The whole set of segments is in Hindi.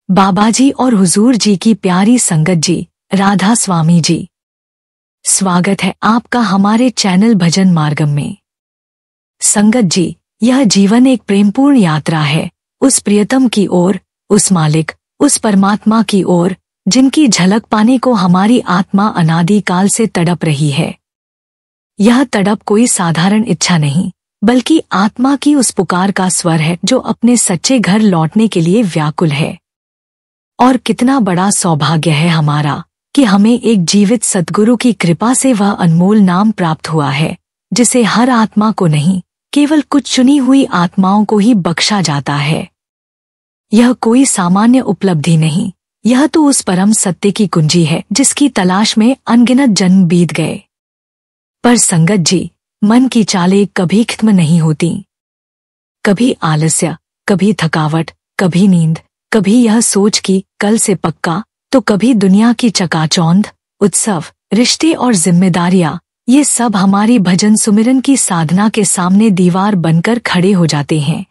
बाबाजी और हुजूर जी की प्यारी संगत जी, राधा स्वामी जी, स्वागत है आपका हमारे चैनल भजन मार्गम में। संगत जी, यह जीवन एक प्रेमपूर्ण यात्रा है उस प्रियतम की ओर, उस मालिक, उस परमात्मा की ओर जिनकी झलक पाने को हमारी आत्मा अनादि काल से तड़प रही है। यह तड़प कोई साधारण इच्छा नहीं, बल्कि आत्मा की उस पुकार का स्वर है जो अपने सच्चे घर लौटने के लिए व्याकुल है। और कितना बड़ा सौभाग्य है हमारा कि हमें एक जीवित सद्गुरु की कृपा से वह अनमोल नाम प्राप्त हुआ है, जिसे हर आत्मा को नहीं, केवल कुछ चुनी हुई आत्माओं को ही बख्शा जाता है। यह कोई सामान्य उपलब्धि नहीं, यह तो उस परम सत्य की कुंजी है जिसकी तलाश में अनगिनत जन्म बीत गए। पर संगत जी, मन की चालें कभी खत्म नहीं होती। कभी आलस्य, कभी थकावट, कभी नींद, कभी यह सोच कि कल से पक्का, तो कभी दुनिया की चकाचौंध, उत्सव, रिश्ते और जिम्मेदारियां, ये सब हमारी भजन सुमिरन की साधना के सामने दीवार बनकर खड़े हो जाते हैं।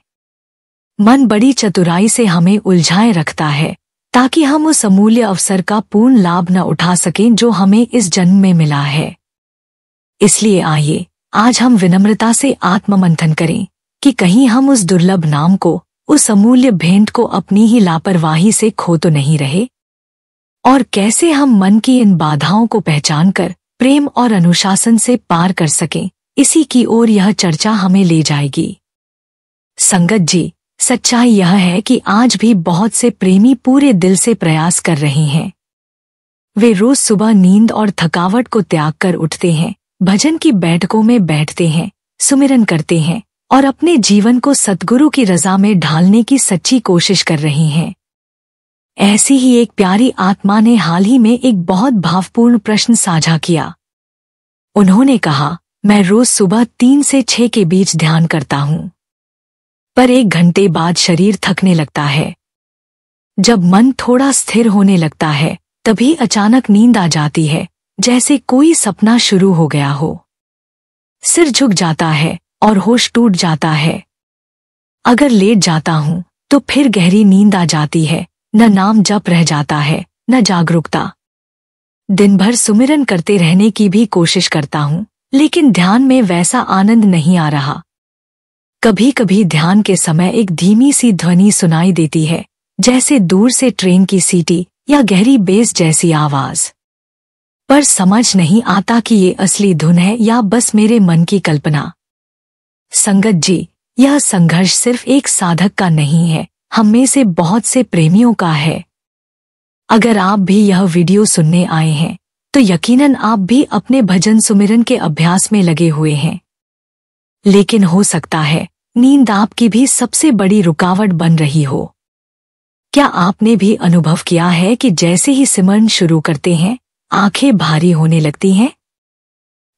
मन बड़ी चतुराई से हमें उलझाए रखता है ताकि हम उस अमूल्य अवसर का पूर्ण लाभ न उठा सकें जो हमें इस जन्म में मिला है। इसलिए आइए आज हम विनम्रता से आत्ममंथन करें कि कहीं हम उस दुर्लभ नाम को, उस अमूल्य भेंट को अपनी ही लापरवाही से खो तो नहीं रहे, और कैसे हम मन की इन बाधाओं को पहचानकर प्रेम और अनुशासन से पार कर सकें, इसी की ओर यह चर्चा हमें ले जाएगी। संगत जी, सच्चाई यह है कि आज भी बहुत से प्रेमी पूरे दिल से प्रयास कर रहे हैं। वे रोज सुबह नींद और थकावट को त्याग कर उठते हैं, भजन की बैठकों में बैठते हैं, सुमिरन करते हैं और अपने जीवन को सतगुरु की रजा में ढालने की सच्ची कोशिश कर रही हैं। ऐसी ही एक प्यारी आत्मा ने हाल ही में एक बहुत भावपूर्ण प्रश्न साझा किया। उन्होंने कहा, मैं रोज सुबह 3 से 6 के बीच ध्यान करता हूँ, पर 1 घंटे बाद शरीर थकने लगता है। जब मन थोड़ा स्थिर होने लगता है, तभी अचानक नींद आ जाती है, जैसे कोई सपना शुरू हो गया हो। सिर झुक जाता है और होश टूट जाता है। अगर लेट जाता हूँ तो फिर गहरी नींद आ जाती है, न नाम जप रह जाता है, न जागरूकता। दिन भर सुमिरन करते रहने की भी कोशिश करता हूँ, लेकिन ध्यान में वैसा आनंद नहीं आ रहा। कभी कभी ध्यान के समय एक धीमी सी ध्वनि सुनाई देती है, जैसे दूर से ट्रेन की सीटी या गहरी बेस जैसी आवाज। पर समझ नहीं आता कि ये असली धुन है या बस मेरे मन की कल्पना। संगत जी, यह संघर्ष सिर्फ एक साधक का नहीं है, हम में से बहुत से प्रेमियों का है। अगर आप भी यह वीडियो सुनने आए हैं, तो यकीनन आप भी अपने भजन सुमिरन के अभ्यास में लगे हुए हैं। लेकिन हो सकता है नींद आपकी भी सबसे बड़ी रुकावट बन रही हो। क्या आपने भी अनुभव किया है कि जैसे ही सिमरन शुरू करते हैं, आंखें भारी होने लगती हैं?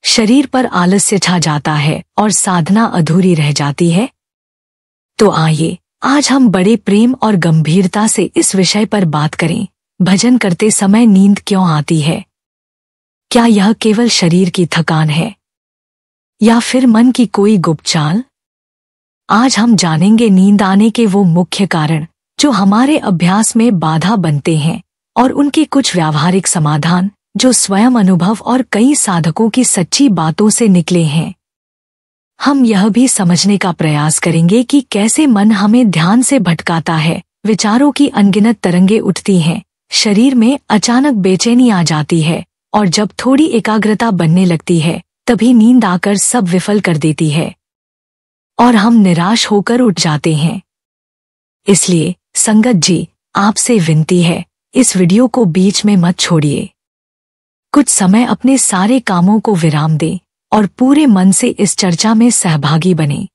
शरीर पर आलस्य छा जाता है और साधना अधूरी रह जाती है? तो आइए आज हम बड़े प्रेम और गंभीरता से इस विषय पर बात करें। भजन करते समय नींद क्यों आती है? क्या यह केवल शरीर की थकान है या फिर मन की कोई गुप्त चाल? आज हम जानेंगे नींद आने के वो मुख्य कारण जो हमारे अभ्यास में बाधा बनते हैं और उनके कुछ व्यावहारिक समाधान जो स्वयं अनुभव और कई साधकों की सच्ची बातों से निकले हैं। हम यह भी समझने का प्रयास करेंगे कि कैसे मन हमें ध्यान से भटकाता है, विचारों की अनगिनत तरंगे उठती हैं, शरीर में अचानक बेचैनी आ जाती है और जब थोड़ी एकाग्रता बनने लगती है, तभी नींद आकर सब विफल कर देती है और हम निराश होकर उठ जाते हैं। इसलिए संगत जी, आपसे विनती है, इस वीडियो को बीच में मत छोड़िए। कुछ समय अपने सारे कामों को विराम दें और पूरे मन से इस चर्चा में सहभागी बने,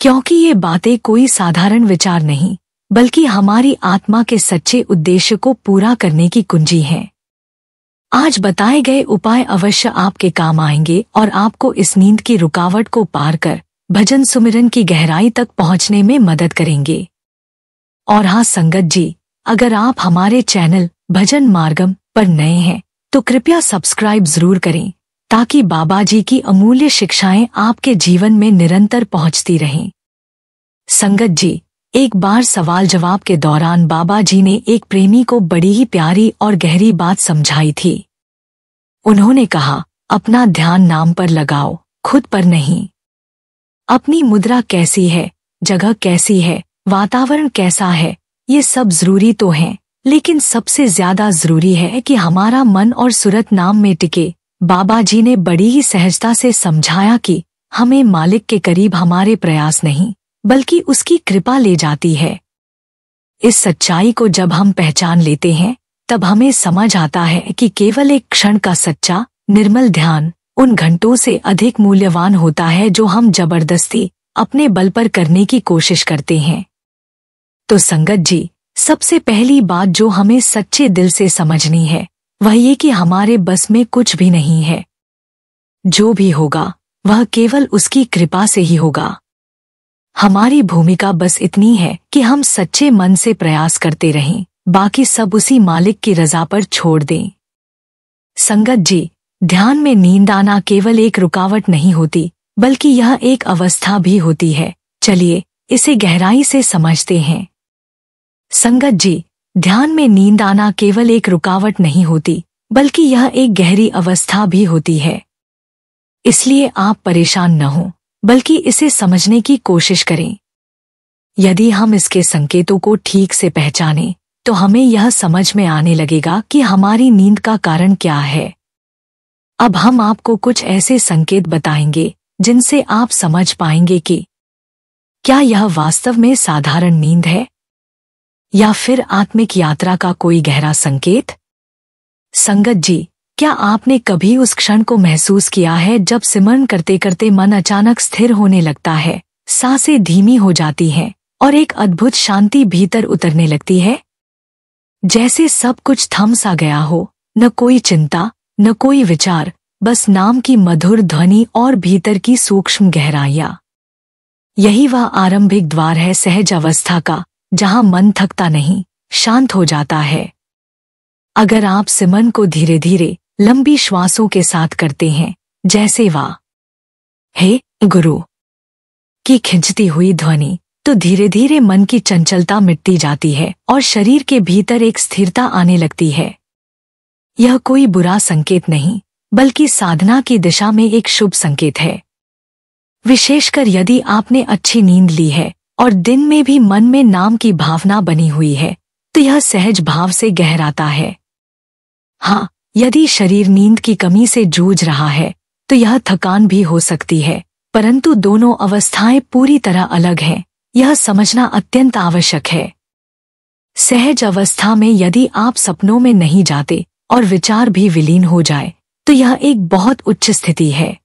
क्योंकि ये बातें कोई साधारण विचार नहीं, बल्कि हमारी आत्मा के सच्चे उद्देश्य को पूरा करने की कुंजी हैं। आज बताए गए उपाय अवश्य आपके काम आएंगे और आपको इस नींद की रुकावट को पार कर भजन सुमिरन की गहराई तक पहुंचने में मदद करेंगे। और हाँ संगत जी, अगर आप हमारे चैनल भजन मार्गम पर नए हैं तो कृपया सब्सक्राइब जरूर करें, ताकि बाबा जी की अमूल्य शिक्षाएं आपके जीवन में निरंतर पहुंचती रहें। संगत जी, एक बार सवाल जवाब के दौरान बाबा जी ने एक प्रेमी को बड़ी ही प्यारी और गहरी बात समझाई थी। उन्होंने कहा, अपना ध्यान नाम पर लगाओ, खुद पर नहीं। अपनी मुद्रा कैसी है, जगह कैसी है, वातावरण कैसा है, ये सब जरूरी तो हैं, लेकिन सबसे ज्यादा जरूरी है कि हमारा मन और सूरत नाम में टिके। बाबा जी ने बड़ी ही सहजता से समझाया कि हमें मालिक के करीब हमारे प्रयास नहीं, बल्कि उसकी कृपा ले जाती है। इस सच्चाई को जब हम पहचान लेते हैं, तब हमें समझ आता है कि केवल एक क्षण का सच्चा, निर्मल ध्यान उन घंटों से अधिक मूल्यवान होता है जो हम जबरदस्ती अपने बल पर करने की कोशिश करते हैं। तो संगत जी, सबसे पहली बात जो हमें सच्चे दिल से समझनी है, वह ये कि हमारे बस में कुछ भी नहीं है। जो भी होगा वह केवल उसकी कृपा से ही होगा। हमारी भूमिका बस इतनी है कि हम सच्चे मन से प्रयास करते रहें, बाकी सब उसी मालिक की रजा पर छोड़ दें। संगत जी, ध्यान में नींद आना केवल एक रुकावट नहीं होती, बल्कि यह एक अवस्था भी होती है। चलिए इसे गहराई से समझते हैं। संगत जी, ध्यान में नींद आना केवल एक रुकावट नहीं होती, बल्कि यह एक गहरी अवस्था भी होती है। इसलिए आप परेशान न हों, बल्कि इसे समझने की कोशिश करें। यदि हम इसके संकेतों को ठीक से पहचानें, तो हमें यह समझ में आने लगेगा कि हमारी नींद का कारण क्या है। अब हम आपको कुछ ऐसे संकेत बताएंगे जिनसे आप समझ पाएंगे कि क्या यह वास्तव में साधारण नींद है या फिर आत्मिक यात्रा का कोई गहरा संकेत। संगत जी, क्या आपने कभी उस क्षण को महसूस किया है जब सिमरन करते करते मन अचानक स्थिर होने लगता है, सांसें धीमी हो जाती हैं और एक अद्भुत शांति भीतर उतरने लगती है? जैसे सब कुछ थम सा गया हो, न कोई चिंता, न कोई विचार, बस नाम की मधुर ध्वनि और भीतर की सूक्ष्म गहराइयां। यही वह आरंभिक द्वार है सहज अवस्था का, जहां मन थकता नहीं, शांत हो जाता है। अगर आप सिमरन को धीरे धीरे लंबी श्वासों के साथ करते हैं, जैसे वाह हे गुरु की खिंचती हुई ध्वनि, तो धीरे धीरे मन की चंचलता मिटती जाती है और शरीर के भीतर एक स्थिरता आने लगती है। यह कोई बुरा संकेत नहीं, बल्कि साधना की दिशा में एक शुभ संकेत है। विशेषकर यदि आपने अच्छी नींद ली है और दिन में भी मन में नाम की भावना बनी हुई है, तो यह सहज भाव से गहराता है। हाँ, यदि शरीर नींद की कमी से जूझ रहा है, तो यह थकान भी हो सकती है, परंतु दोनों अवस्थाएं पूरी तरह अलग हैं, यह समझना अत्यंत आवश्यक है। सहज अवस्था में यदि आप सपनों में नहीं जाते और विचार भी विलीन हो जाए, तो यह एक बहुत उच्च स्थिति है।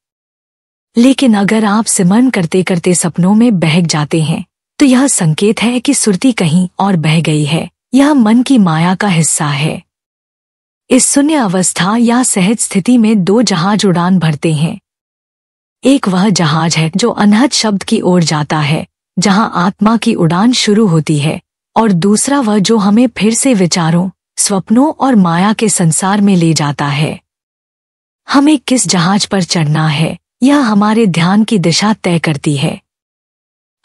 लेकिन अगर आप सिमरन करते करते सपनों में बहक जाते हैं, तो यह संकेत है कि सुरती कहीं और बह गई है, यह मन की माया का हिस्सा है। इस शून्य अवस्था या सहज स्थिति में दो जहाज उड़ान भरते हैं। एक वह जहाज है जो अनहद शब्द की ओर जाता है, जहां आत्मा की उड़ान शुरू होती है, और दूसरा वह जो हमें फिर से विचारों, स्वप्नों और माया के संसार में ले जाता है। हमें किस जहाज पर चढ़ना है, यह हमारे ध्यान की दिशा तय करती है।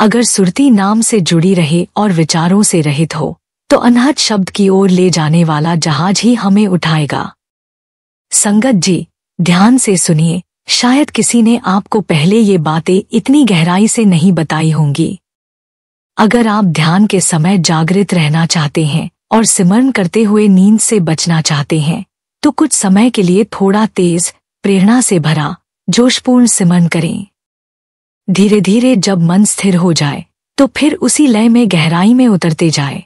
अगर सुरती नाम से जुड़ी रहे और विचारों से रहित हो, तो अनहद शब्द की ओर ले जाने वाला जहाज ही हमें उठाएगा। संगत जी, ध्यान से सुनिए, शायद किसी ने आपको पहले ये बातें इतनी गहराई से नहीं बताई होंगी। अगर आप ध्यान के समय जागृत रहना चाहते हैं और सिमरन करते हुए नींद से बचना चाहते हैं, तो कुछ समय के लिए थोड़ा तेज, प्रेरणा से भरा, जोशपूर्ण सिमरन करें। धीरे धीरे जब मन स्थिर हो जाए, तो फिर उसी लय में गहराई में उतरते जाए।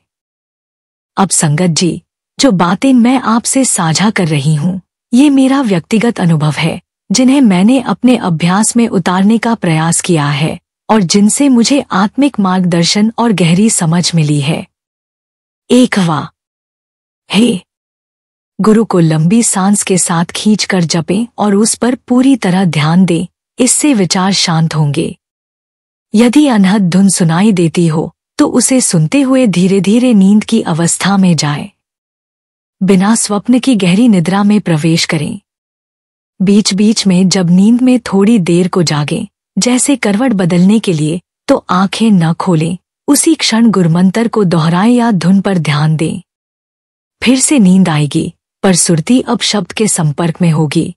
अब संगत जी, जो बातें मैं आपसे साझा कर रही हूँ, ये मेरा व्यक्तिगत अनुभव है, जिन्हें मैंने अपने अभ्यास में उतारने का प्रयास किया है और जिनसे मुझे आत्मिक मार्गदर्शन और गहरी समझ मिली है। एक वाह हे गुरु को लंबी सांस के साथ खींचकर जपें और उस पर पूरी तरह ध्यान दें, इससे विचार शांत होंगे। यदि अनहद धुन सुनाई देती हो, तो उसे सुनते हुए धीरे धीरे नींद की अवस्था में जाएं। बिना स्वप्न की गहरी निद्रा में प्रवेश करें। बीच बीच में जब नींद में थोड़ी देर को जागें, जैसे करवट बदलने के लिए, तो आंखें न खोलें, उसी क्षण गुरुमंत्र को दोहराएं या धुन पर ध्यान दें। फिर से नींद आएगी, पर सुरती अब शब्द के संपर्क में होगी।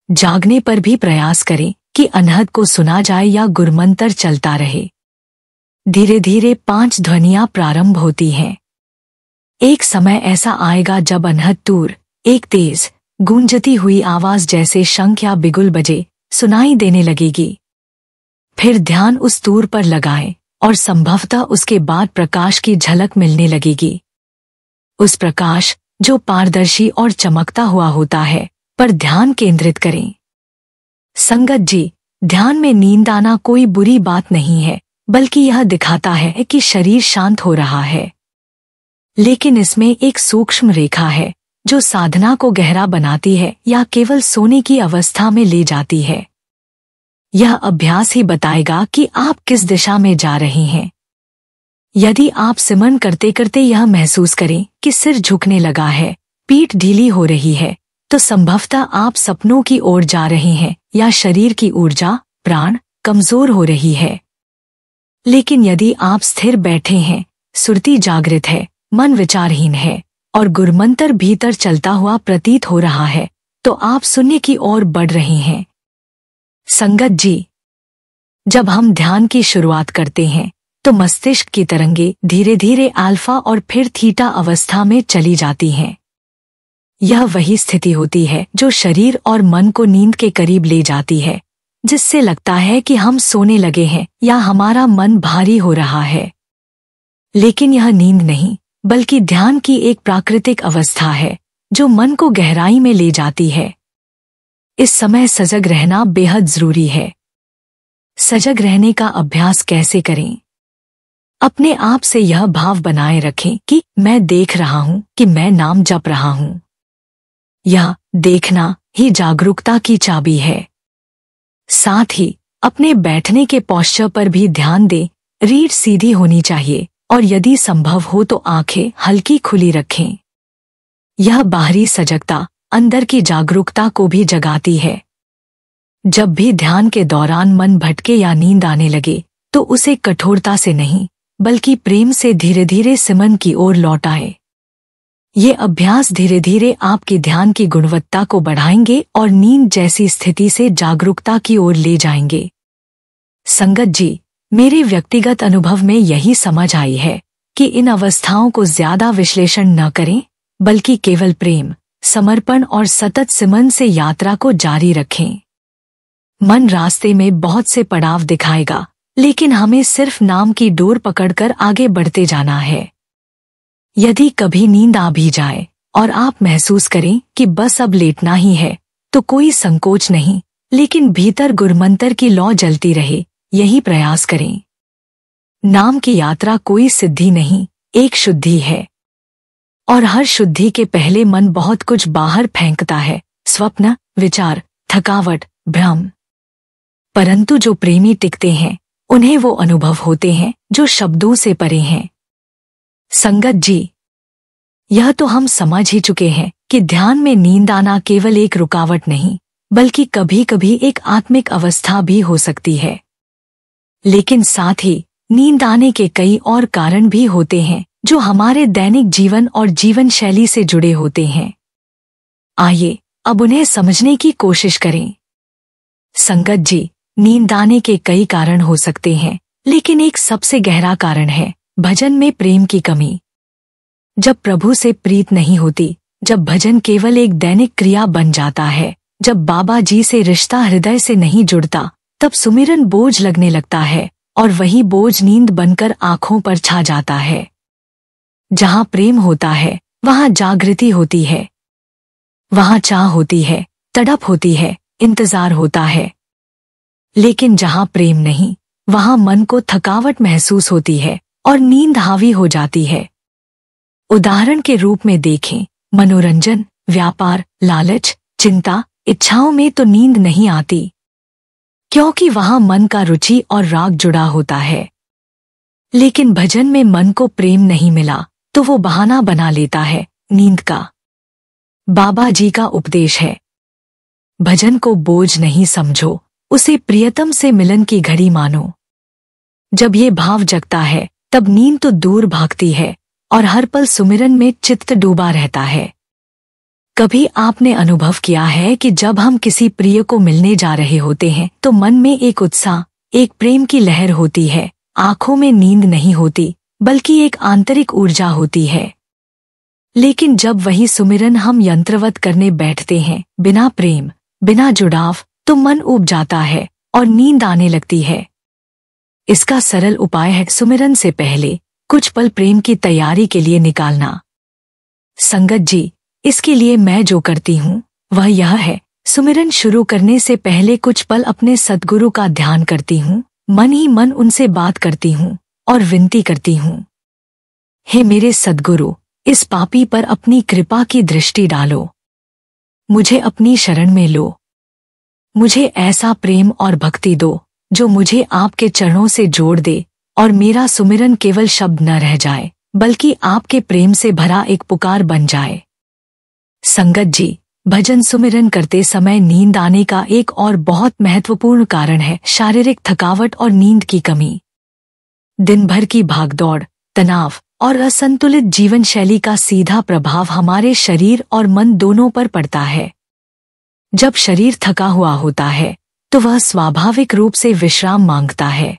जागने पर भी प्रयास करें कि अनहद को सुना जाए या गुरुमंत्र चलता रहे। धीरे धीरे 5 ध्वनियां प्रारंभ होती हैं। एक समय ऐसा आएगा जब अनहद दूर एक तेज गूंजती हुई आवाज जैसे शंख या बिगुल बजे सुनाई देने लगेगी। फिर ध्यान उस तूर पर लगाएं और संभवतः उसके बाद प्रकाश की झलक मिलने लगेगी। उस प्रकाश जो पारदर्शी और चमकता हुआ होता है पर ध्यान केंद्रित करें। संगत जी, ध्यान में नींद आना कोई बुरी बात नहीं है, बल्कि यह दिखाता है कि शरीर शांत हो रहा है। लेकिन इसमें एक सूक्ष्म रेखा है जो साधना को गहरा बनाती है या केवल सोने की अवस्था में ले जाती है। यह अभ्यास ही बताएगा कि आप किस दिशा में जा रहे हैं। यदि आप सिमरन करते करते यह महसूस करें कि सिर झुकने लगा है, पीठ ढीली हो रही है, तो संभवतः आप सपनों की ओर जा रहे हैं या शरीर की ऊर्जा प्राण कमजोर हो रही है। लेकिन यदि आप स्थिर बैठे हैं, सुरती जागृत है, मन विचारहीन है और गुरुमंत्र भीतर चलता हुआ प्रतीत हो रहा है, तो आप शून्य की ओर बढ़ रहे हैं। संगत जी, जब हम ध्यान की शुरुआत करते हैं तो मस्तिष्क की तरंगे धीरे धीरे अल्फा और फिर थीटा अवस्था में चली जाती हैं। यह वही स्थिति होती है जो शरीर और मन को नींद के करीब ले जाती है, जिससे लगता है कि हम सोने लगे हैं या हमारा मन भारी हो रहा है। लेकिन यह नींद नहीं, बल्कि ध्यान की एक प्राकृतिक अवस्था है जो मन को गहराई में ले जाती है। इस समय सजग रहना बेहद जरूरी है। सजग रहने का अभ्यास कैसे करें? अपने आप से यह भाव बनाए रखें कि मैं देख रहा हूं, कि मैं नाम जप रहा हूं। यह देखना ही जागरूकता की चाबी है। साथ ही अपने बैठने के पोस्चर पर भी ध्यान दें। रीढ़ सीधी होनी चाहिए और यदि संभव हो तो आंखें हल्की खुली रखें। यह बाहरी सजगता अंदर की जागरूकता को भी जगाती है। जब भी ध्यान के दौरान मन भटके या नींद आने लगे तो उसे कठोरता से नहीं, बल्कि प्रेम से धीरे धीरे सिमरन की ओर लौटाए। ये अभ्यास धीरे धीरे आपकी ध्यान की गुणवत्ता को बढ़ाएंगे और नींद जैसी स्थिति से जागरूकता की ओर ले जाएंगे। संगत जी, मेरे व्यक्तिगत अनुभव में यही समझ आई है कि इन अवस्थाओं को ज्यादा विश्लेषण न करें, बल्कि केवल प्रेम, समर्पण और सतत सिमरन से यात्रा को जारी रखें। मन रास्ते में बहुत से पड़ाव दिखाएगा, लेकिन हमें सिर्फ नाम की डोर पकड़कर आगे बढ़ते जाना है। यदि कभी नींद आ भी जाए और आप महसूस करें कि बस अब लेटना ही है, तो कोई संकोच नहीं, लेकिन भीतर गुरुमंत्र की लौ जलती रहे, यही प्रयास करें। नाम की यात्रा कोई सिद्धि नहीं, एक शुद्धि है। और हर शुद्धि के पहले मन बहुत कुछ बाहर फेंकता है, स्वप्न, विचार, थकावट, भ्रम। परंतु जो प्रेमी टिकते हैं, उन्हें वो अनुभव होते हैं जो शब्दों से परे हैं। संगत जी, यह तो हम समझ ही चुके हैं कि ध्यान में नींद आना केवल एक रुकावट नहीं, बल्कि कभी कभी एक आत्मिक अवस्था भी हो सकती है। लेकिन साथ ही नींद आने के कई और कारण भी होते हैं जो हमारे दैनिक जीवन और जीवन शैली से जुड़े होते हैं। आइए अब उन्हें समझने की कोशिश करें। संगत जी, नींद आने के कई कारण हो सकते हैं, लेकिन एक सबसे गहरा कारण है भजन में प्रेम की कमी। जब प्रभु से प्रीत नहीं होती, जब भजन केवल एक दैनिक क्रिया बन जाता है, जब बाबा जी से रिश्ता हृदय से नहीं जुड़ता, तब सुमिरन बोझ लगने लगता है और वही बोझ नींद बनकर आंखों पर छा जाता है। जहां प्रेम होता है वहां जागृति होती है, वहां चाह होती है, तड़प होती है, इंतजार होता है। लेकिन जहां प्रेम नहीं, वहां मन को थकावट महसूस होती है और नींद हावी हो जाती है। उदाहरण के रूप में देखें, मनोरंजन, व्यापार, लालच, चिंता, इच्छाओं में तो नींद नहीं आती, क्योंकि वहां मन का रुचि और राग जुड़ा होता है। लेकिन भजन में मन को प्रेम नहीं मिला तो वो बहाना बना लेता है नींद का। बाबा जी का उपदेश है, भजन को बोझ नहीं समझो, उसे प्रियतम से मिलन की घड़ी मानो। जब ये भाव जगता है तब नींद तो दूर भागती है और हर पल सुमिरन में चित्त डूबा रहता है। कभी आपने अनुभव किया है कि जब हम किसी प्रिय को मिलने जा रहे होते हैं तो मन में एक उत्साह, एक प्रेम की लहर होती है, आंखों में नींद नहीं होती बल्कि एक आंतरिक ऊर्जा होती है। लेकिन जब वही सुमिरन हम यंत्रवत करने बैठते हैं, बिना प्रेम, बिना जुड़ाव, तो मन ऊब जाता है और नींद आने लगती है। इसका सरल उपाय है सुमिरन से पहले कुछ पल प्रेम की तैयारी के लिए निकालना। संगत जी, इसके लिए मैं जो करती हूँ वह यह है, सुमिरन शुरू करने से पहले कुछ पल अपने सद्गुरु का ध्यान करती हूँ, मन ही मन उनसे बात करती हूँ और विनती करती हूँ, हे मेरे सद्गुरु, इस पापी पर अपनी कृपा की दृष्टि डालो, मुझे अपनी शरण में लो, मुझे ऐसा प्रेम और भक्ति दो जो मुझे आपके चरणों से जोड़ दे और मेरा सुमिरन केवल शब्द न रह जाए बल्कि आपके प्रेम से भरा एक पुकार बन जाए। संगत जी, भजन सुमिरन करते समय नींद आने का एक और बहुत महत्वपूर्ण कारण है शारीरिक थकावट और नींद की कमी। दिन भर की भागदौड़, तनाव और असंतुलित जीवन शैली का सीधा प्रभाव हमारे शरीर और मन दोनों पर पड़ता है। जब शरीर थका हुआ होता है तो वह स्वाभाविक रूप से विश्राम मांगता है।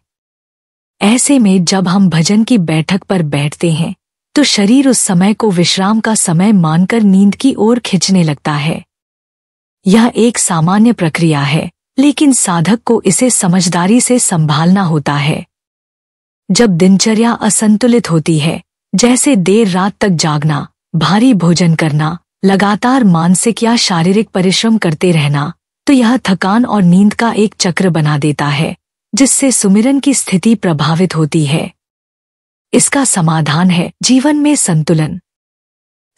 ऐसे में जब हम भजन की बैठक पर बैठते हैं तो शरीर उस समय को विश्राम का समय मानकर नींद की ओर खींचने लगता है। यह एक सामान्य प्रक्रिया है, लेकिन साधक को इसे समझदारी से संभालना होता है। जब दिनचर्या असंतुलित होती है, जैसे देर रात तक जागना, भारी भोजन करना, लगातार मानसिक या शारीरिक परिश्रम करते रहना, तो यह थकान और नींद का एक चक्र बना देता है, जिससे सुमिरन की स्थिति प्रभावित होती है। इसका समाधान है जीवन में संतुलन।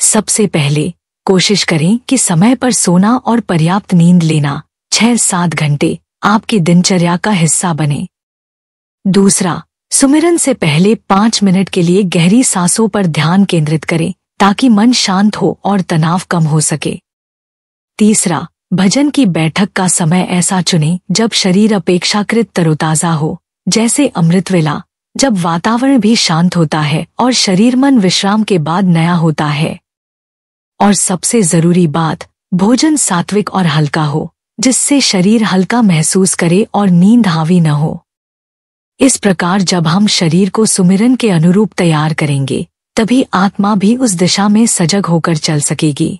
सबसे पहले कोशिश करें कि समय पर सोना और पर्याप्त नींद लेना 6-7 घंटे आपकी दिनचर्या का हिस्सा बने। दूसरा, सुमिरन से पहले 5 मिनट के लिए गहरी सांसों पर ध्यान केंद्रित करें ताकि मन शांत हो और तनाव कम हो सके। तीसरा, भजन की बैठक का समय ऐसा चुनें जब शरीर अपेक्षाकृत तरोताजा हो, जैसे अमृत वेला, जब वातावरण भी शांत होता है और शरीर मन विश्राम के बाद नया होता है। और सबसे जरूरी बात, भोजन सात्विक और हल्का हो, जिससे शरीर हल्का महसूस करे और नींद हावी न हो। इस प्रकार जब हम शरीर को सुमिरन के अनुरूप तैयार करेंगे, तभी आत्मा भी उस दिशा में सजग होकर चल सकेगी।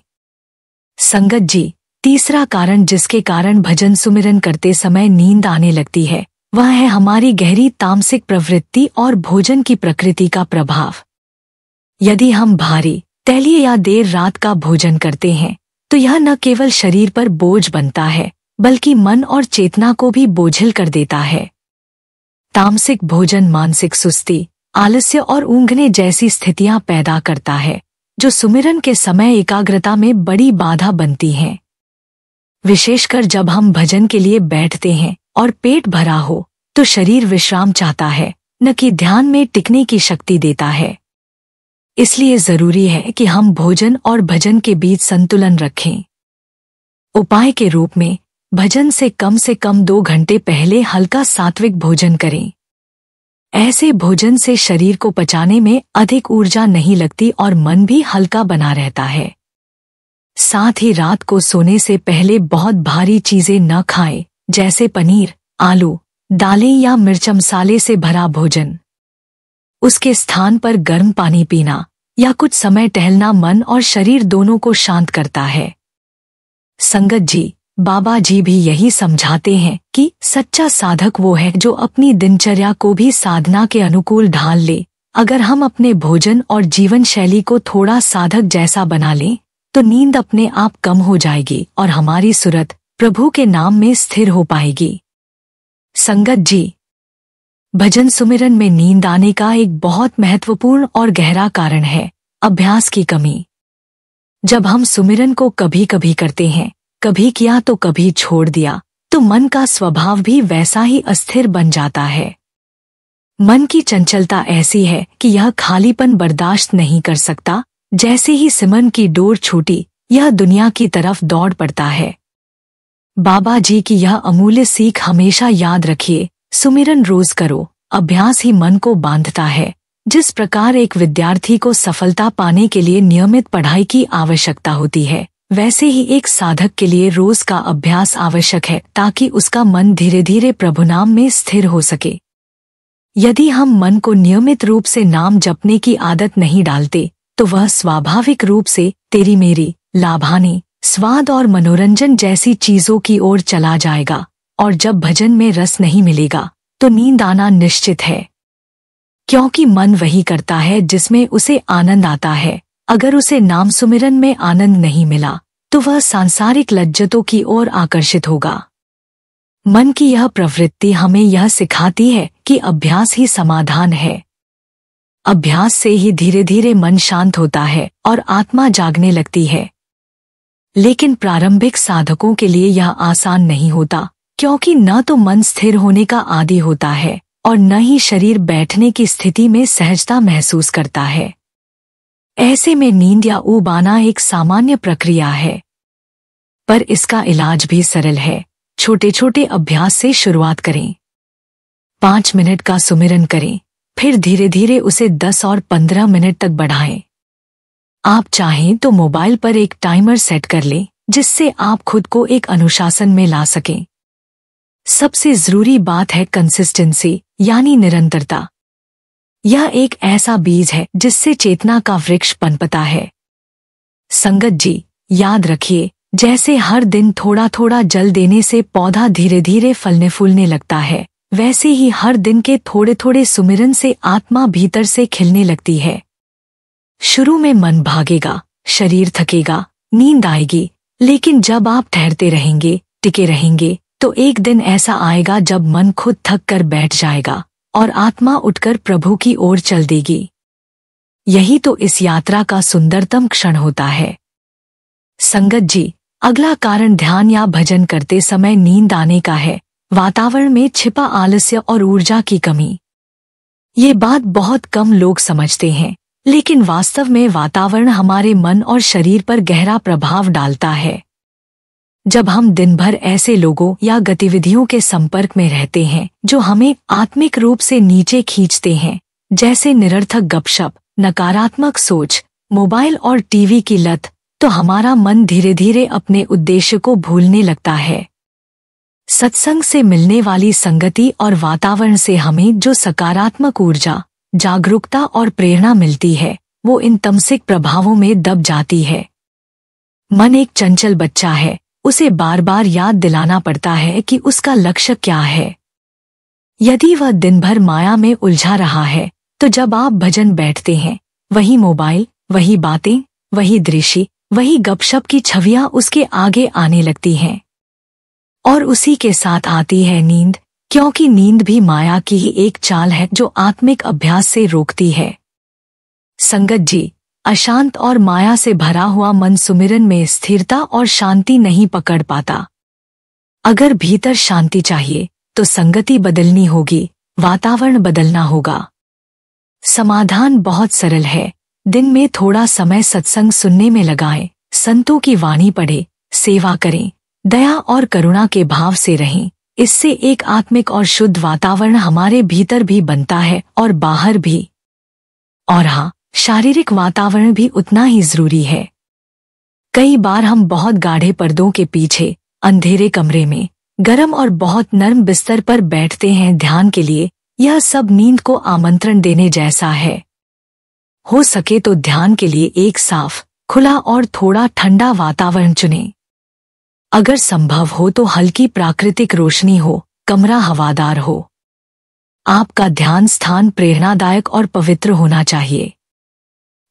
संगत जी, तीसरा कारण जिसके कारण भजन सुमिरन करते समय नींद आने लगती है, वह है हमारी गहरी तामसिक प्रवृत्ति और भोजन की प्रकृति का प्रभाव। यदि हम भारी, तैलीय या देर रात का भोजन करते हैं, तो यह न केवल शरीर पर बोझ बनता है, बल्कि मन और चेतना को भी बोझिल कर देता है। तामसिक भोजन मानसिक सुस्ती, आलस्य और ऊँघने जैसी स्थितियां पैदा करता है, जो सुमिरन के समय एकाग्रता में बड़ी बाधा बनती हैं। विशेषकर जब हम भजन के लिए बैठते हैं और पेट भरा हो, तो शरीर विश्राम चाहता है, न कि ध्यान में टिकने की शक्ति देता है। इसलिए जरूरी है कि हम भोजन और भजन के बीच संतुलन रखें। उपाय के रूप में भजन से कम 2 घंटे पहले हल्का सात्विक भोजन करें। ऐसे भोजन से शरीर को पचाने में अधिक ऊर्जा नहीं लगती और मन भी हल्का बना रहता है। साथ ही रात को सोने से पहले बहुत भारी चीजें न खाएं, जैसे पनीर, आलू, दालें या मिर्च मसाले से भरा भोजन। उसके स्थान पर गर्म पानी पीना या कुछ समय टहलना मन और शरीर दोनों को शांत करता है। संगत जी, बाबा जी भी यही समझाते हैं कि सच्चा साधक वो है जो अपनी दिनचर्या को भी साधना के अनुकूल ढाल ले। अगर हम अपने भोजन और जीवन शैली को थोड़ा साधक जैसा बना लें, तो नींद अपने आप कम हो जाएगी और हमारी सुरत प्रभु के नाम में स्थिर हो पाएगी। संगत जी, भजन सुमिरन में नींद आने का एक बहुत महत्वपूर्ण और गहरा कारण है अभ्यास की कमी। जब हम सुमिरन को कभी कभी करते हैं, कभी किया तो कभी छोड़ दिया, तो मन का स्वभाव भी वैसा ही अस्थिर बन जाता है। मन की चंचलता ऐसी है कि यह खालीपन बर्दाश्त नहीं कर सकता। जैसे ही सिमरन की डोर छूटी, यह दुनिया की तरफ दौड़ पड़ता है। बाबा जी की यह अमूल्य सीख हमेशा याद रखिए, सुमिरन रोज करो, अभ्यास ही मन को बांधता है जिस प्रकार एक विद्यार्थी को सफलता पाने के लिए नियमित पढ़ाई की आवश्यकता होती है, वैसे ही एक साधक के लिए रोज का अभ्यास आवश्यक है ताकि उसका मन धीरे धीरे प्रभु नाम में स्थिर हो सके। यदि हम मन को नियमित रूप से नाम जपने की आदत नहीं डालते तो वह स्वाभाविक रूप से तेरी मेरी, लाभानी, स्वाद और मनोरंजन जैसी चीजों की ओर चला जाएगा, और जब भजन में रस नहीं मिलेगा तो नींद आना निश्चित है, क्योंकि मन वही करता है जिसमें उसे आनंद आता है। अगर उसे नाम सुमिरन में आनंद नहीं मिला तो वह सांसारिक लज्जतों की ओर आकर्षित होगा। मन की यह प्रवृत्ति हमें यह सिखाती है कि अभ्यास ही समाधान है। अभ्यास से ही धीरे धीरे मन शांत होता है और आत्मा जागने लगती है। लेकिन प्रारंभिक साधकों के लिए यह आसान नहीं होता, क्योंकि न तो मन स्थिर होने का आदी होता है और न ही शरीर बैठने की स्थिति में सहजता महसूस करता है। ऐसे में नींद या ऊब आना एक सामान्य प्रक्रिया है, पर इसका इलाज भी सरल है। छोटे छोटे अभ्यास से शुरुआत करें। 5 मिनट का सुमिरन करें, फिर धीरे धीरे उसे 10 और 15 मिनट तक बढ़ाएं। आप चाहें तो मोबाइल पर एक टाइमर सेट कर लें, जिससे आप खुद को एक अनुशासन में ला सकें। सबसे जरूरी बात है कंसिस्टेंसी, यानी निरंतरता। यह एक ऐसा बीज है जिससे चेतना का वृक्ष पनपता है। संगत जी, याद रखिए, जैसे हर दिन थोड़ा थोड़ा जल देने से पौधा धीरे धीरे फलने फूलने लगता है, वैसे ही हर दिन के थोड़े थोड़े सुमिरन से आत्मा भीतर से खिलने लगती है। शुरू में मन भागेगा, शरीर थकेगा, नींद आएगी, लेकिन जब आप ठहरते रहेंगे, टिके रहेंगे, तो एक दिन ऐसा आएगा जब मन खुद थक कर बैठ जाएगा और आत्मा उठकर प्रभु की ओर चल देगी। यही तो इस यात्रा का सुंदरतम क्षण होता है। संगत जी, अगला कारण ध्यान या भजन करते समय नींद आने का है। वातावरण में छिपा आलस्य और ऊर्जा की कमी। ये बात बहुत कम लोग समझते हैं, लेकिन वास्तव में वातावरण हमारे मन और शरीर पर गहरा प्रभाव डालता है। जब हम दिन भर ऐसे लोगों या गतिविधियों के संपर्क में रहते हैं जो हमें आत्मिक रूप से नीचे खींचते हैं, जैसे निरर्थक गपशप, नकारात्मक सोच, मोबाइल और टीवी की लत, तो हमारा मन धीरे धीरे अपने उद्देश्य को भूलने लगता है। सत्संग से मिलने वाली संगति और वातावरण से हमें जो सकारात्मक ऊर्जा, जागरूकता और प्रेरणा मिलती है, वो इन तमसिक प्रभावों में दब जाती है। मन एक चंचल बच्चा है, उसे बार बार याद दिलाना पड़ता है कि उसका लक्ष्य क्या है। यदि वह दिन भर माया में उलझा रहा है, तो जब आप भजन बैठते हैं, वही मोबाइल, वही बातें, वही दृश्य, वही गपशप की छवियां उसके आगे आने लगती हैं। और उसी के साथ आती है नींद, क्योंकि नींद भी माया की ही एक चाल है जो आत्मिक अभ्यास से रोकती है। संगत जी, अशांत और माया से भरा हुआ मन सुमिरन में स्थिरता और शांति नहीं पकड़ पाता। अगर भीतर शांति चाहिए तो संगति बदलनी होगी, वातावरण बदलना होगा। समाधान बहुत सरल है। दिन में थोड़ा समय सत्संग सुनने में लगाएं, संतों की वाणी पढ़ें, सेवा करें, दया और करुणा के भाव से रहें। इससे एक आत्मिक और शुद्ध वातावरण हमारे भीतर भी बनता है और बाहर भी। और हाँ, शारीरिक वातावरण भी उतना ही जरूरी है। कई बार हम बहुत गाढ़े पर्दों के पीछे, अंधेरे कमरे में, गर्म और बहुत नरम बिस्तर पर बैठते हैं ध्यान के लिए। यह सब नींद को आमंत्रण देने जैसा है। हो सके तो ध्यान के लिए एक साफ, खुला और थोड़ा ठंडा वातावरण चुनें। अगर संभव हो तो हल्की प्राकृतिक रोशनी हो, कमरा हवादार हो। आपका ध्यान स्थान प्रेरणादायक और पवित्र होना चाहिए।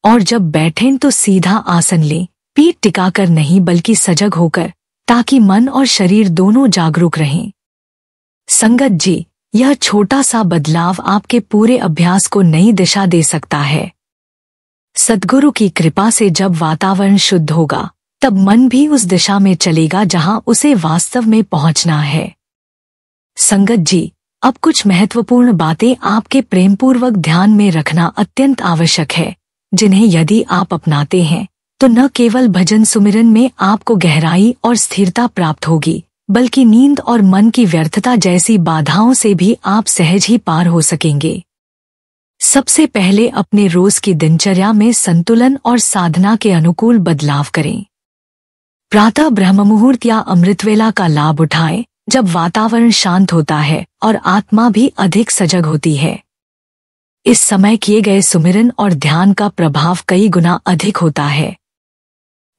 और जब बैठें तो सीधा आसन लें, पीठ टिकाकर नहीं बल्कि सजग होकर, ताकि मन और शरीर दोनों जागरूक रहें। संगत जी, यह छोटा सा बदलाव आपके पूरे अभ्यास को नई दिशा दे सकता है। सद्गुरु की कृपा से जब वातावरण शुद्ध होगा, तब मन भी उस दिशा में चलेगा जहां उसे वास्तव में पहुंचना है। संगत जी, अब कुछ महत्वपूर्ण बातें आपके प्रेमपूर्वक ध्यान में रखना अत्यंत आवश्यक है, जिन्हें यदि आप अपनाते हैं तो न केवल भजन सुमिरन में आपको गहराई और स्थिरता प्राप्त होगी, बल्कि नींद और मन की व्यर्थता जैसी बाधाओं से भी आप सहज ही पार हो सकेंगे। सबसे पहले अपने रोज की दिनचर्या में संतुलन और साधना के अनुकूल बदलाव करें। प्रातः ब्रह्म मुहूर्त या अमृतवेला का लाभ उठाएं, जब वातावरण शांत होता है और आत्मा भी अधिक सजग होती है। इस समय किए गए सुमिरन और ध्यान का प्रभाव कई गुना अधिक होता है।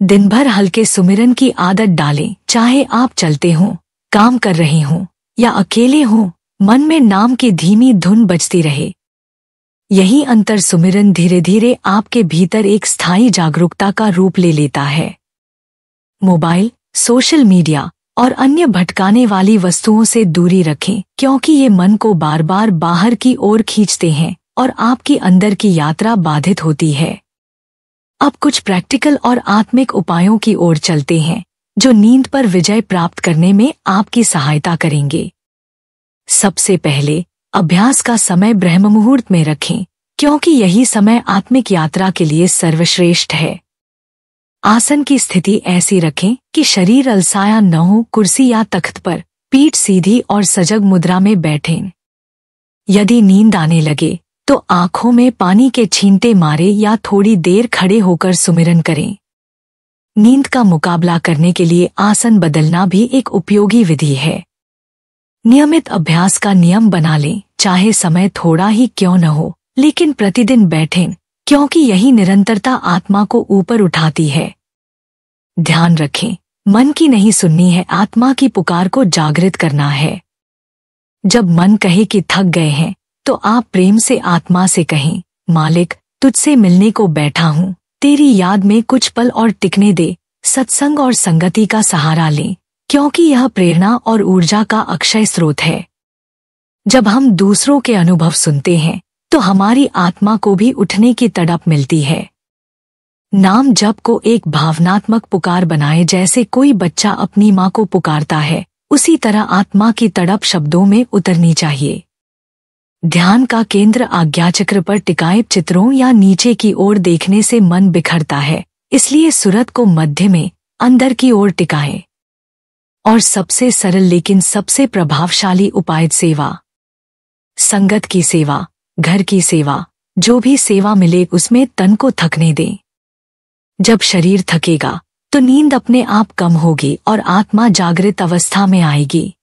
दिन भर हल्के सुमिरन की आदत डालें, चाहे आप चलते हों, काम कर रहे हों या अकेले हों। मन में नाम की धीमी धुन बजती रहे। यही अंतर सुमिरन धीरे धीरे आपके भीतर एक स्थायी जागरूकता का रूप ले लेता है। मोबाइल, सोशल मीडिया और अन्य भटकाने वाली वस्तुओं से दूरी रखें, क्योंकि ये मन को बार बार बाहर की ओर खींचते हैं और आपकी अंदर की यात्रा बाधित होती है। अब कुछ प्रैक्टिकल और आत्मिक उपायों की ओर चलते हैं, जो नींद पर विजय प्राप्त करने में आपकी सहायता करेंगे। सबसे पहले अभ्यास का समय ब्रह्म मुहूर्त में रखें, क्योंकि यही समय आत्मिक यात्रा के लिए सर्वश्रेष्ठ है। आसन की स्थिति ऐसी रखें कि शरीर अलसाया न हो। कुर्सी या तख्त पर पीठ सीधी और सजग मुद्रा में बैठें। यदि नींद आने लगे तो आंखों में पानी के छींटे मारे या थोड़ी देर खड़े होकर सुमिरन करें। नींद का मुकाबला करने के लिए आसन बदलना भी एक उपयोगी विधि है। नियमित अभ्यास का नियम बना लें, चाहे समय थोड़ा ही क्यों न हो, लेकिन प्रतिदिन बैठें, क्योंकि यही निरंतरता आत्मा को ऊपर उठाती है। ध्यान रखें, मन की नहीं सुननी है, आत्मा की पुकार को जागृत करना है। जब मन कहे कि थक गए हैं, तो आप प्रेम से आत्मा से कहें, मालिक, तुझसे मिलने को बैठा हूँ, तेरी याद में कुछ पल और टिकने दे। सत्संग और संगति का सहारा लें, क्योंकि यह प्रेरणा और ऊर्जा का अक्षय स्रोत है। जब हम दूसरों के अनुभव सुनते हैं, तो हमारी आत्मा को भी उठने की तड़प मिलती है। नाम जप को एक भावनात्मक पुकार बनाए, जैसे कोई बच्चा अपनी माँ को पुकारता है, उसी तरह आत्मा की तड़प शब्दों में उतरनी चाहिए। ध्यान का केंद्र आज्ञाचक्र पर टिकाए। चित्रों या नीचे की ओर देखने से मन बिखरता है, इसलिए सूरत को मध्य में अंदर की ओर टिकाएं। और सबसे सरल लेकिन सबसे प्रभावशाली उपाय सेवा। संगत की सेवा, घर की सेवा, जो भी सेवा मिले उसमें तन को थकने दें। जब शरीर थकेगा तो नींद अपने आप कम होगी और आत्मा जागृत अवस्था में आएगी।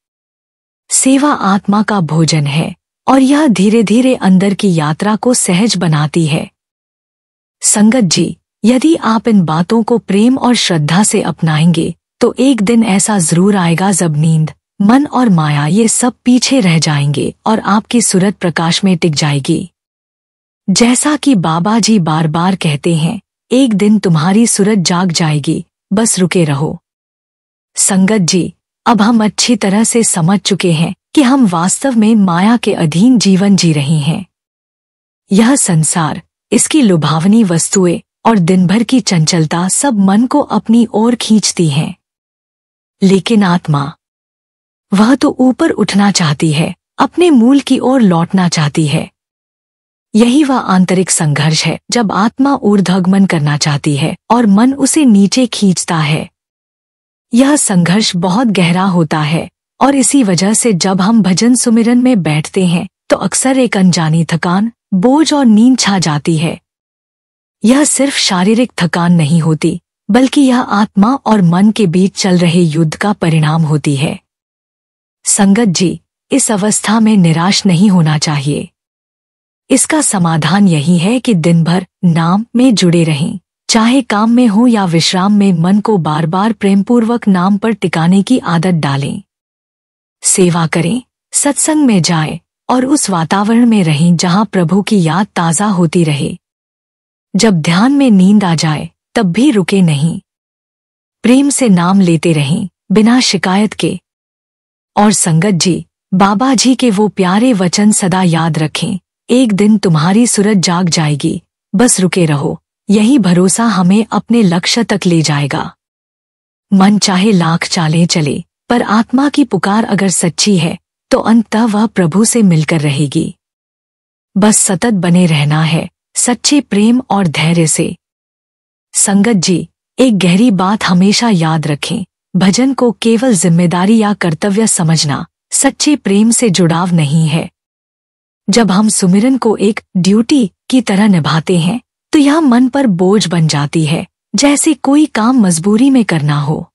सेवा आत्मा का भोजन है और यह धीरे धीरे अंदर की यात्रा को सहज बनाती है। संगत जी, यदि आप इन बातों को प्रेम और श्रद्धा से अपनाएंगे तो एक दिन ऐसा जरूर आएगा जब नींद, मन और माया ये सब पीछे रह जाएंगे और आपकी सूरत प्रकाश में टिक जाएगी। जैसा कि बाबा जी बार बार कहते हैं, एक दिन तुम्हारी सूरत जाग जाएगी, बस रुके रहो। संगत जी, अब हम अच्छी तरह से समझ चुके हैं कि हम वास्तव में माया के अधीन जीवन जी रहे हैं। यह संसार, इसकी लुभावनी वस्तुएं और दिन भर की चंचलता सब मन को अपनी ओर खींचती हैं। लेकिन आत्मा, वह तो ऊपर उठना चाहती है, अपने मूल की ओर लौटना चाहती है। यही वह आंतरिक संघर्ष है, जब आत्मा ऊर्ध्वगमन करना चाहती है और मन उसे नीचे खींचता है। यह संघर्ष बहुत गहरा होता है और इसी वजह से जब हम भजन सुमिरन में बैठते हैं तो अक्सर एक अनजानी थकान, बोझ और नींद छा जाती है। यह सिर्फ शारीरिक थकान नहीं होती, बल्कि यह आत्मा और मन के बीच चल रहे युद्ध का परिणाम होती है। संगत जी, इस अवस्था में निराश नहीं होना चाहिए। इसका समाधान यही है कि दिन भर नाम में जुड़े रहें, चाहे काम में हो या विश्राम में। मन को बार बार प्रेमपूर्वक नाम पर टिकाने की आदत डालें। सेवा करें, सत्संग में जाएं और उस वातावरण में रहें जहां प्रभु की याद ताज़ा होती रहे। जब ध्यान में नींद आ जाए तब भी रुके नहीं, प्रेम से नाम लेते रहें बिना शिकायत के। और संगत जी, बाबा जी के वो प्यारे वचन सदा याद रखें, एक दिन तुम्हारी सूरत जाग जाएगी, बस रुके रहो। यही भरोसा हमें अपने लक्ष्य तक ले जाएगा। मन चाहे लाख चालें चले, पर आत्मा की पुकार अगर सच्ची है तो अंततः वह प्रभु से मिलकर रहेगी। बस सतत बने रहना है, सच्चे प्रेम और धैर्य से। संगत जी, एक गहरी बात हमेशा याद रखें, भजन को केवल जिम्मेदारी या कर्तव्य समझना सच्चे प्रेम से जुड़ाव नहीं है। जब हम सुमिरन को एक ड्यूटी की तरह निभाते हैं तो यह मन पर बोझ बन जाती है, जैसे कोई काम मजबूरी में करना हो।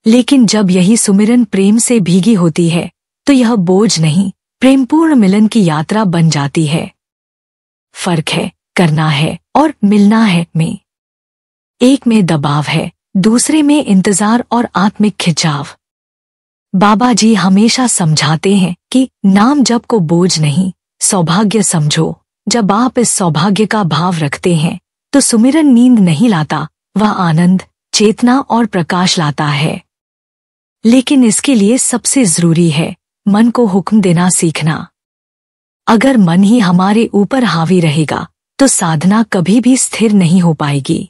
लेकिन जब यही सुमिरन प्रेम से भीगी होती है तो यह बोझ नहीं, प्रेमपूर्ण मिलन की यात्रा बन जाती है। फर्क है करना है और मिलना है में। एक में दबाव है, दूसरे में इंतजार और आत्मिक खिंचाव। बाबा जी हमेशा समझाते हैं कि नाम जप को बोझ नहीं, सौभाग्य समझो। जब आप इस सौभाग्य का भाव रखते हैं तो सुमिरन नींद नहीं लाता, वह आनंद, चेतना और प्रकाश लाता है। लेकिन इसके लिए सबसे जरूरी है मन को हुक्म देना सीखना। अगर मन ही हमारे ऊपर हावी रहेगा तो साधना कभी भी स्थिर नहीं हो पाएगी।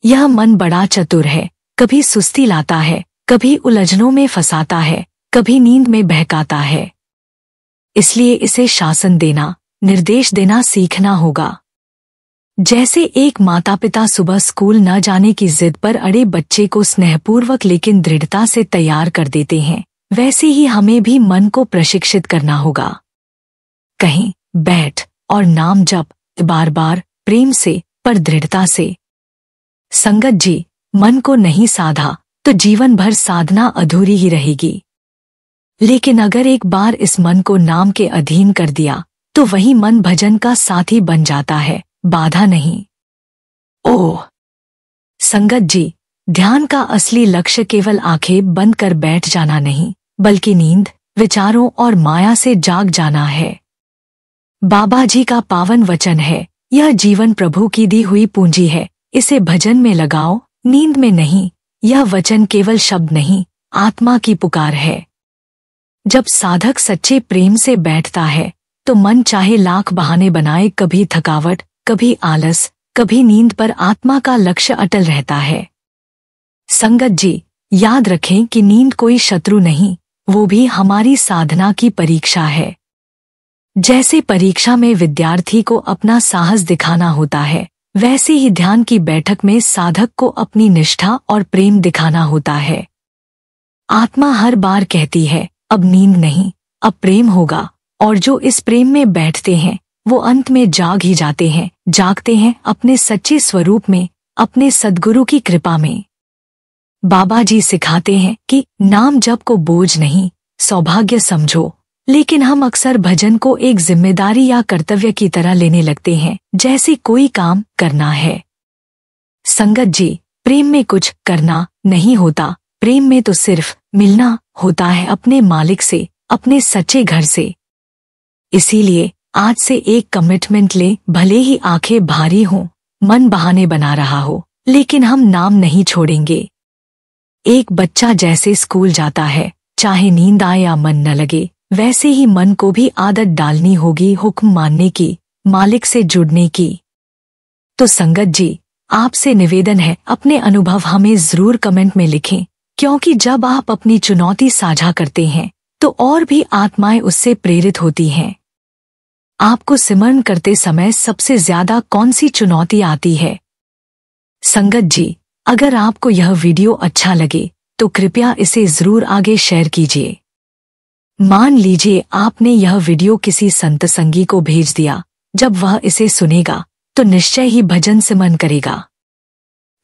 यह मन बड़ा चतुर है, कभी सुस्ती लाता है, कभी उलझनों में फंसाता है, कभी नींद में बहकाता है। इसलिए इसे शासन देना, निर्देश देना सीखना होगा। जैसे एक माता पिता सुबह स्कूल न जाने की जिद पर अड़े बच्चे को स्नेहपूर्वक लेकिन दृढ़ता से तैयार कर देते हैं, वैसे ही हमें भी मन को प्रशिक्षित करना होगा। कहीं बैठ और नाम जप, बार बार, प्रेम से, पर दृढ़ता से। संगत जी, मन को नहीं साधा तो जीवन भर साधना अधूरी ही रहेगी। लेकिन अगर एक बार इस मन को नाम के अधीन कर दिया तो वही मन भजन का साथी बन जाता है, बाधा नहीं। ओह संगत जी, ध्यान का असली लक्ष्य केवल आंखें बंद कर बैठ जाना नहीं, बल्कि नींद, विचारों और माया से जाग जाना है। बाबा जी का पावन वचन है, यह जीवन प्रभु की दी हुई पूंजी है, इसे भजन में लगाओ, नींद में नहीं। यह वचन केवल शब्द नहीं, आत्मा की पुकार है। जब साधक सच्चे प्रेम से बैठता है तो मन चाहे लाख बहाने बनाए, कभी थकावट, कभी आलस, कभी नींद, पर आत्मा का लक्ष्य अटल रहता है। संगत जी, याद रखें कि नींद कोई शत्रु नहीं, वो भी हमारी साधना की परीक्षा है। जैसे परीक्षा में विद्यार्थी को अपना साहस दिखाना होता है, वैसे ही ध्यान की बैठक में साधक को अपनी निष्ठा और प्रेम दिखाना होता है। आत्मा हर बार कहती है, अब नींद नहीं, अब प्रेम होगा, और जो इस प्रेम में बैठते हैं वो अंत में जाग ही जाते हैं, जागते हैं अपने सच्चे स्वरूप में, अपने सद्गुरु की कृपा में। बाबा जी सिखाते हैं कि नाम जप को बोझ नहीं, सौभाग्य समझो। लेकिन हम अक्सर भजन को एक जिम्मेदारी या कर्तव्य की तरह लेने लगते हैं, जैसे कोई काम करना है। संगत जी, प्रेम में कुछ करना नहीं होता, प्रेम में तो सिर्फ मिलना होता है अपने मालिक से, अपने सच्चे घर से। इसीलिए आज से एक कमिटमेंट ले, भले ही आंखें भारी हों, मन बहाने बना रहा हो, लेकिन हम नाम नहीं छोड़ेंगे। एक बच्चा जैसे स्कूल जाता है, चाहे नींद आए या मन न लगे, वैसे ही मन को भी आदत डालनी होगी हुक्म मानने की, मालिक से जुड़ने की। तो संगत जी, आपसे निवेदन है, अपने अनुभव हमें जरूर कमेंट में लिखें, क्योंकि जब आप अपनी चुनौती साझा करते हैं तो और भी आत्माएं उससे प्रेरित होती हैं। आपको सिमरन करते समय सबसे ज्यादा कौन सी चुनौती आती है? संगत जी, अगर आपको यह वीडियो अच्छा लगे तो कृपया इसे जरूर आगे शेयर कीजिए। मान लीजिए आपने यह वीडियो किसी संत संगी को भेज दिया, जब वह इसे सुनेगा तो निश्चय ही भजन सिमरन करेगा।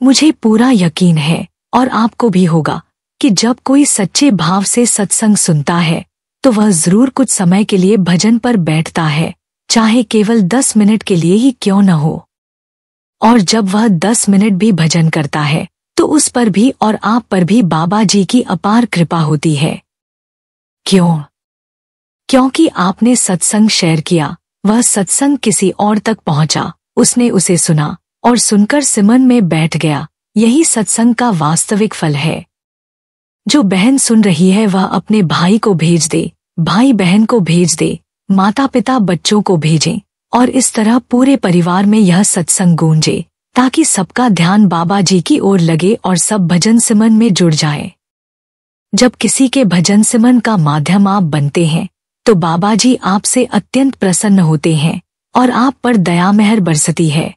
मुझे पूरा यकीन है, और आपको भी होगा, कि जब कोई सच्चे भाव से सत्संग सुनता है तो वह जरूर कुछ समय के लिए भजन पर बैठता है, चाहे केवल 10 मिनट के लिए ही क्यों न हो। और जब वह 10 मिनट भी भजन करता है तो उस पर भी और आप पर भी बाबा जी की अपार कृपा होती है। क्यों? क्योंकि आपने सत्संग शेयर किया, वह सत्संग किसी और तक पहुंचा, उसने उसे सुना और सुनकर सिमरन में बैठ गया। यही सत्संग का वास्तविक फल है। जो बहन सुन रही है वह अपने भाई को भेज दे, भाई बहन को भेज दे, माता पिता बच्चों को भेजें, और इस तरह पूरे परिवार में यह सत्संग गूंजे, ताकि सबका ध्यान बाबा जी की ओर लगे और सब भजन सिमरन में जुड़ जाए। जब किसी के भजन सिमरन का माध्यम आप बनते हैं तो बाबा जी आपसे अत्यंत प्रसन्न होते हैं और आप पर दया मेहर बरसती है।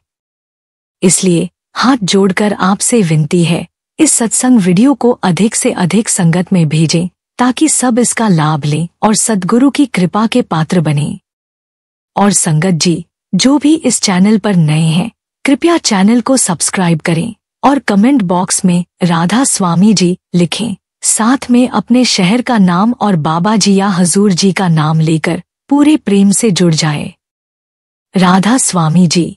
इसलिए हाथ जोड़कर आपसे विनती है, इस सत्संग वीडियो को अधिक से अधिक संगत में भेजें, ताकि सब इसका लाभ लें और सद्गुरु की कृपा के पात्र बनें। और संगत जी, जो भी इस चैनल पर नए हैं, कृपया चैनल को सब्सक्राइब करें और कमेंट बॉक्स में राधा स्वामी जी लिखें। साथ में अपने शहर का नाम और बाबा जी या हजूर जी का नाम लेकर पूरे प्रेम से जुड़ जाए। राधा स्वामी जी।